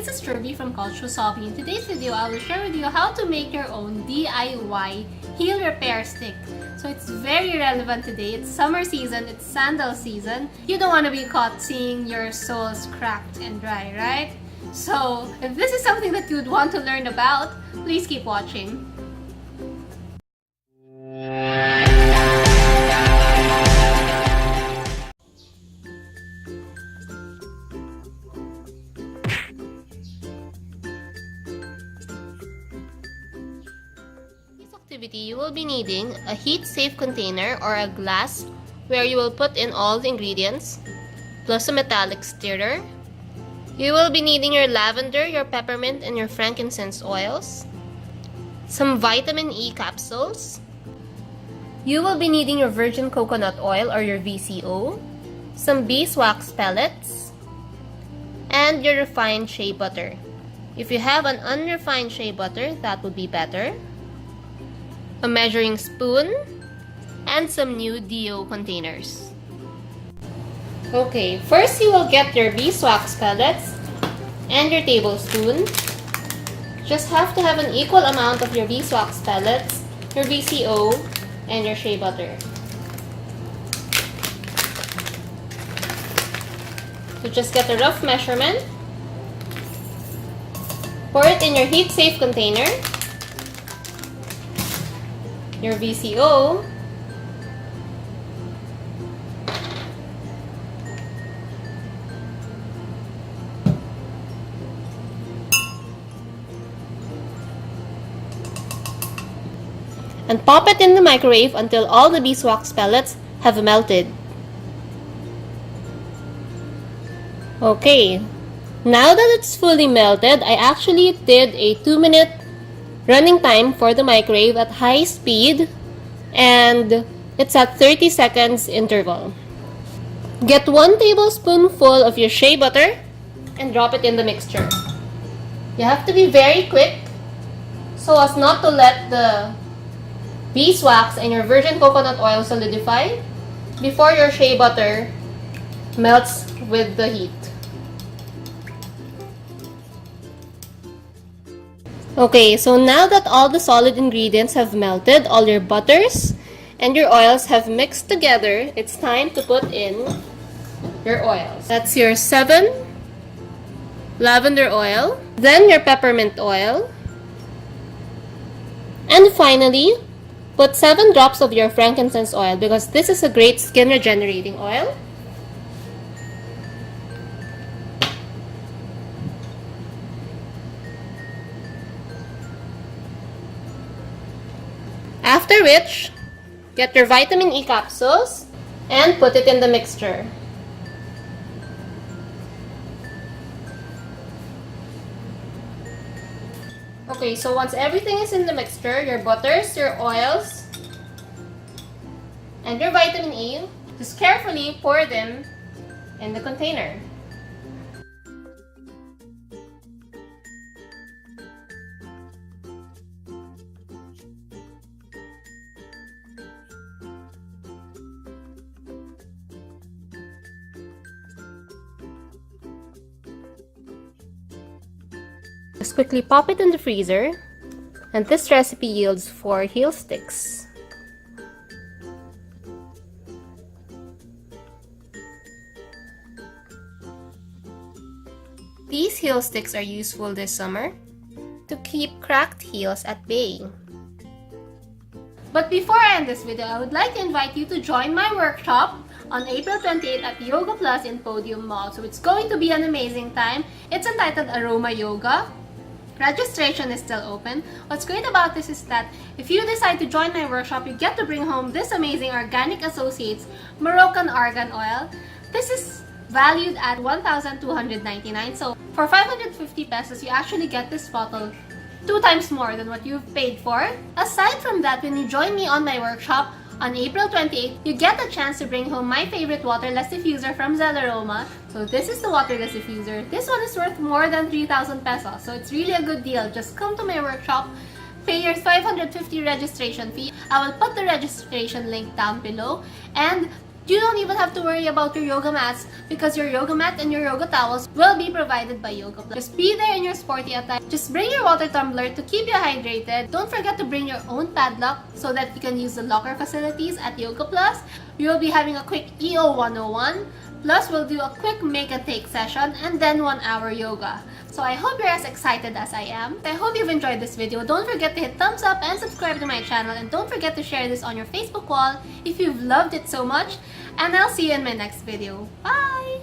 this is Jirbie from Couchwasabi. In today's video, I will share with you how to make your own DIY heel repair stick. So it's very relevant today. It's summer season, it's sandal season. You don't want to be caught seeing your soles cracked and dry, right? So if this is something that you'd want to learn about, please keep watching. You will be needing a heat-safe container or a glass where you will put in all the ingredients, plus a metallic stirrer. You will be needing your lavender, your peppermint, and your frankincense oils, some vitamin E capsules. You will be needing your virgin coconut oil or your VCO, some beeswax pellets, and your refined shea butter. If you have an unrefined shea butter, that would be better. A measuring spoon, and some new DO containers. Okay, first you will get your beeswax pellets and your tablespoon. Just have to have an equal amount of your beeswax pellets, your VCO, and your shea butter. So just get a rough measurement. Pour it in your heat-safe container. Your VCO, and pop it in the microwave until all the beeswax pellets have melted. Okay, now that it's fully melted, I actually did a 2-minute running time for the microwave at high speed, and it's at 30 seconds interval. Get 1 tablespoonful of your shea butter and drop it in the mixture. You have to be very quick so as not to let the beeswax and your virgin coconut oil solidify before your shea butter melts with the heat. Okay, so now that all the solid ingredients have melted, all your butters and your oils have mixed together, it's time to put in your oils. That's your 7 lavender oil, then your peppermint oil, and finally, put 7 drops of your frankincense oil because this is a great skin regenerating oil. After which, get your vitamin E capsules and put it in the mixture. Okay, so once everything is in the mixture, your butters, your oils, and your vitamin E, just carefully pour them in the container. Just quickly pop it in the freezer, and this recipe yields 4 heel sticks. These heel sticks are useful this summer to keep cracked heels at bay. But before I end this video, I would like to invite you to join my workshop on April 28th at Yoga Plus in Podium Mall. So it's going to be an amazing time. It's entitled Aroma Yoga. Registration is still open. What's great about this is that if you decide to join my workshop, you get to bring home this amazing Organic Associates Moroccan Argan Oil. This is valued at 1,299. So for 550 pesos, you actually get this bottle 2 times more than what you've paid for. Aside from that, when you join me on my workshop, on April 28th, you get a chance to bring home my favorite waterless diffuser from Zelaroma. So this is the waterless diffuser. This one is worth more than 3,000 pesos. So it's really a good deal. Just come to my workshop, pay your 550 registration fee. I will put the registration link down below, and You don't even have to worry about your yoga mats because your yoga mat and your yoga towels will be provided by Yoga Plus. Just be there in your sporty attire. Just bring your water tumbler to keep you hydrated. Don't forget to bring your own padlock so that you can use the locker facilities at Yoga Plus. We will be having a quick EO 101. Plus, we'll do a quick make and take session and then 1 hour yoga. So I hope you're as excited as I am. I hope you've enjoyed this video. Don't forget to hit thumbs up and subscribe to my channel. And don't forget to share this on your Facebook wall if you've loved it so much. And I'll see you in my next video. Bye!